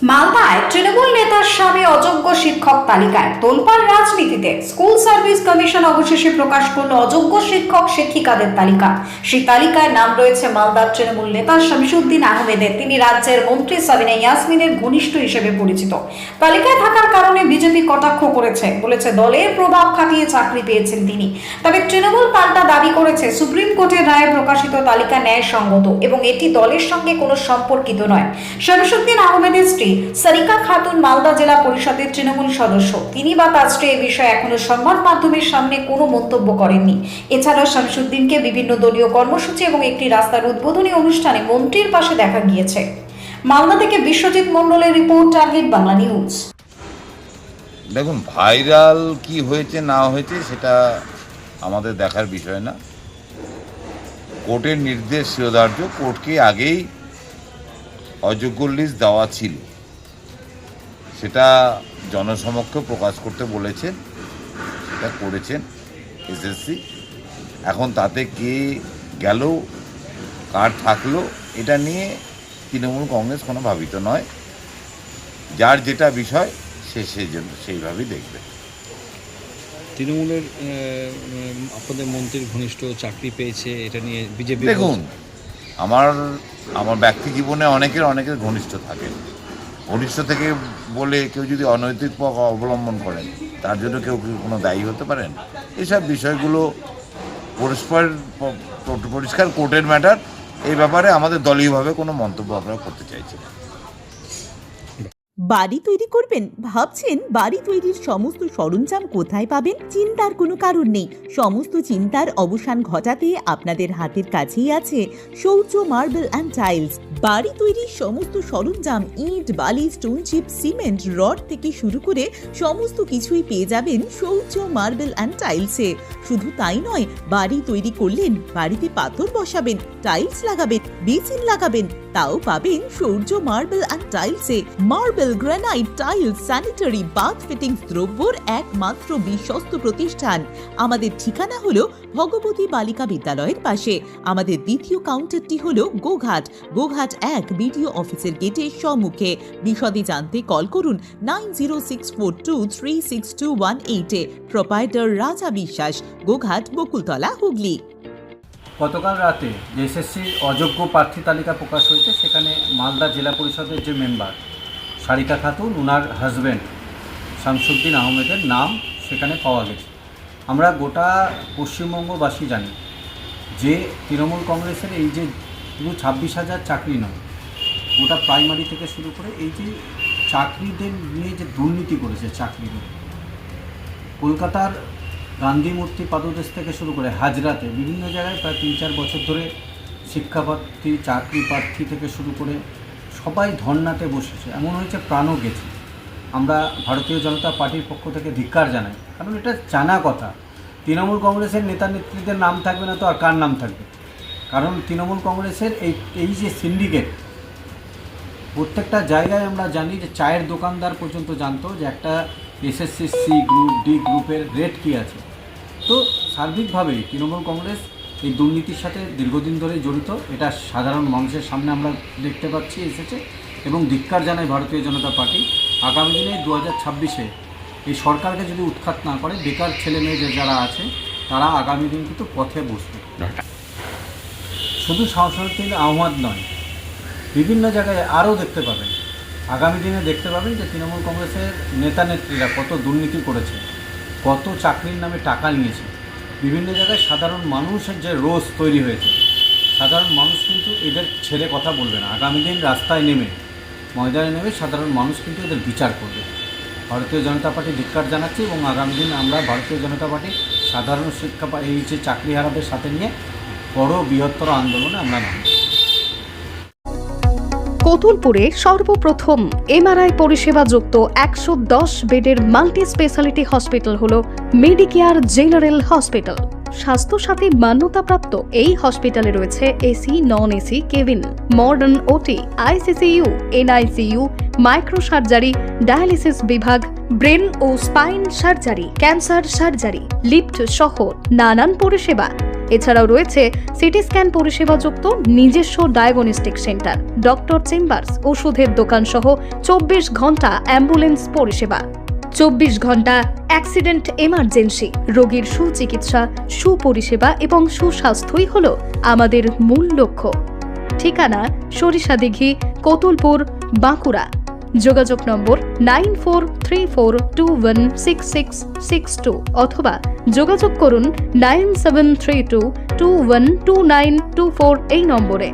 মালদায় তৃণমূল নেতার স্বামী অযোগ্য শিক্ষক তালিকায় তোলপাড় রাজনীতিতে। স্কুল সার্ভিস কমিশন অবশেষে প্রকাশ করল অযোগ্য শিক্ষক শিক্ষিকাদের তালিকা। সেই তালিকায় নাম রয়েছে মালদার তৃণমূল নেতা শামসুদ্দিন আহমেদের। তিনি রাজ্যের মন্ত্রী সাবিনা ইয়াসমিনের ঘনিষ্ঠ হিসেবে পরিচিত। তালিকায় থাকার কারণে বিজেপি কটাক্ষ করেছে, বলেছে দলের প্রভাব খাটিয়ে চাকরি পেয়েছেন তিনি। তবে তৃণমূল পাল্টা দাবি করেছে সুপ্রিম কোর্টের রায়ে প্রকাশিত তালিকা ন্যায়সঙ্গত এবং এটি দলের সঙ্গে কোনো সম্পর্কিত নয়। শামসুদ্দিন আহমেদের স্ত্রী সারিকা খাতুন মালদা জেলা পরিষদের তৃণমূল সদস্য। তিনি বা তার স্ত্রী এই বিষয়ে এখনো সংবাদ মাধ্যমের সামনে কোনো মন্তব্য করেননি। এছাড়াও শামসুদ্দিনকে বিভিন্ন দলীয় কর্মসূচি এবং একটি রাস্তার উদ্বোধনী অনুষ্ঠানে মন্ত্রীর পাশে দেখা গিয়েছে। মালদা থেকে বিশ্বজিৎ মণ্ডলের রিপোর্ট, টার্গেট বাংলা নিউজ। দেখুন, ভাইরাল কি হয়েছে না হয়েছে সেটা আমাদের দেখার বিষয় না। কোর্টের নির্দেশ শিরোধার্য, কোর্টকে আগেই অযোগ্য লিস্ট দেওয়া ছিল, সেটা জনসমক্ষে প্রকাশ করতে বলেছেন, সেটা করেছেন এসএসসি। এখন তাতে কে গেল কার থাকলো এটা নিয়ে তৃণমূল কংগ্রেস কোনো ভাবিত নয়। যার যেটা বিষয় সে সেইভাবেই দেখবে। তৃণমূলের আপনাদের মন্ত্রীর ঘনিষ্ঠ চাকরি পেয়েছে, এটা নিয়ে বিজেপি। দেখুন, আমার ব্যক্তি জীবনে অনেকের ঘনিষ্ঠ থাকে। ঘনিষ্ঠ থেকে বলে কেউ যদি অনৈতিক পথ অবলম্বন করেন তার জন্য কেউ কোনো দায়ী হতে পারেন? এসব বিষয়গুলো পরিষ্কার কোর্টের ম্যাটার। এই ব্যাপারে আমাদের দলীয়ভাবে কোনো মন্তব্য আমরা করতে চাইছি না। বাড়ি তৈরি করবেন? ভাবছেন বাড়ি তৈরির সমস্ত সরঞ্জাম কোথায় পাবেন? চিন্তার কোনো কারণ নেই। সমস্ত চিন্তার অবসান ঘটাতে আপনাদের হাতের কাছেই আছে শৌর্য মার্বেল অ্যান্ড টাইলস। বাড়ি তৈরির সমস্ত সরঞ্জাম, ইট, বালি, স্টোন চিপ, সিমেন্ট, রড থেকে শুরু করে সমস্ত কিছুই পেয়ে যাবেন শৌর্য মার্বেল অ্যান্ড টাইলসে। শুধু তাই নয়, বাড়ি তৈরি করলেন, বাড়িতে পাথর বসাবেন, টাইলস লাগাবেন, বেসিন লাগাবেন, তাও পাবেন শৌর্য মার্বেল অ্যান্ড টাইলসে। Marble, granite, tiles, sanitary, bath fittings দ্রব্যর একমাত্র বিশ্বস্ত প্রতিষ্ঠান। আমাদের ঠিকানা হলো ভগবতী বালিকা বিদ্যালয়ের পাশে। আমাদের দ্বিতীয় কাউন্টারটি হলো গোঘাট 1 বিডিও অফিসের গেটের সম্মুখে। বিশদে জানতে কল করুন 9064236218 প্রোপাইটার রাজা বিশ্বাস, গোঘাট, বকুলতলা, হুগলি। গতকাল রাতে যে এসএসসির অযোগ্য প্রার্থী তালিকা প্রকাশ হয়েছে, সেখানে মালদা জেলা পরিষদের যে মেম্বার সারিকা খাতুন, ওনার হাজব্যান্ড শামসুদ্দিন আহমেদের নাম সেখানে পাওয়া গেছে। আমরা গোটা পশ্চিমবঙ্গবাসী জানি যে তৃণমূল কংগ্রেসের এই যে পুরো 26,000 চাকরি নয়, গোটা প্রাইমারি থেকে শুরু করে এই যে চাকরিদের নিয়ে যে দুর্নীতি করেছে, চাকরিদের কলকাতার গান্ধী মূর্তি পাদদেশ থেকে শুরু করে হাজরাতে বিভিন্ন জায়গায় প্রায় 3-4 বছর ধরে শিক্ষাপ্রার্থী, চাকরি প্রার্থী থেকে শুরু করে সবাই ধর্নাতে বসেছে। এমন হয়েছে প্রাণও গেছে। আমরা ভারতীয় জনতা পার্টির পক্ষ থেকে ধিক্কার জানাই, কারণ এটা জানা কথা। তৃণমূল কংগ্রেসের নেতা নেত্রীদের নাম থাকবে না তো আর কার নাম থাকবে? কারণ তৃণমূল কংগ্রেসের এই যে সিন্ডিকেট, প্রত্যেকটা জায়গায় আমরা জানি যে চায়ের দোকানদার পর্যন্ত জানতো যে একটা এসএসসি সি গ্রুপ, ডি গ্রুপের রেট কী আছে। তো সার্বিকভাবেই তৃণমূল কংগ্রেস এই দুর্নীতির সাথে দীর্ঘদিন ধরেই জড়িত। এটা সাধারণ মানুষের সামনে আমরা দেখতে পাচ্ছি এসেছে, এবং ধিক্কার জানায় ভারতীয় জনতা পার্টি। আগামী দিনে 2026-এ এই সরকারকে যদি উৎখাত না করে, বেকার ছেলে মেয়ে যারা আছে তারা আগামী দিন কিন্তু পথে বসবে। শুধু শামসুদ্দিন আহমেদ নয়, বিভিন্ন জায়গায় আরও দেখতে পাবেন, আগামী দিনে দেখতে পাবেন যে তৃণমূল কংগ্রেসের নেতা নেত্রীরা কত দুর্নীতি করেছে, কত চাকরির নামে টাকা নিয়েছে। বিভিন্ন জায়গায় সাধারণ মানুষের যে রোষ তৈরি হয়েছে, সাধারণ মানুষ কিন্তু এদের ছেড়ে কথা বলবে না। আগামী দিন রাস্তায় নেমে, ময়দানে নেমে সাধারণ মানুষ কিন্তু এদের বিচার করবে। ভারতীয় জনতা পার্টি ধিক্কার জানাচ্ছে, এবং আগামী দিন আমরা ভারতীয় জনতা পার্টি সাধারণ শিক্ষা এই যে চাকরিহারাদের সাথে নিয়ে বড় বৃহত্তর আন্দোলনে আমরা নামব। কতুলপুরে সর্বপ্রথম এমআরআই পরিষেবা যুক্ত 110 বেডের মাল্টি স্পেশালিটি হসপিটাল হল মেডিকেয়ার জেনারেল হসপিটাল। স্বাস্থ্যসাথী মান্যতাপ্রাপ্ত এই হসপিটালে রয়েছে AC, non AC cabin, modern OT, ICCU, NICU, micro surgery, dialysis বিভাগ, ব্রেন ও spine surgery, cancer surgery, lift সহ নানান পরিষেবা। এছাড়াও রয়েছে সিটি স্ক্যান পরিষেবাযুক্ত নিজস্ব ডায়াগনস্টিক সেন্টার, ডক্টর চেম্বার্স, ওষুধের দোকান সহ 24 ঘন্টা অ্যাম্বুলেন্স পরিষেবা, 24 ঘন্টা অ্যাক্সিডেন্ট এমার্জেন্সি। রোগীর সুচিকিৎসা, সুপরিষেবা এবং সুস্বাস্থ্যই হলো আমাদের মূল লক্ষ্য। ঠিকানা সরিষাদিঘি, কতুলপুর, বাঁকুড়া। যোগাযোগ নম্বর 9434216662 অথবা যোগাযোগ করুন 9732212924 এই নম্বরে।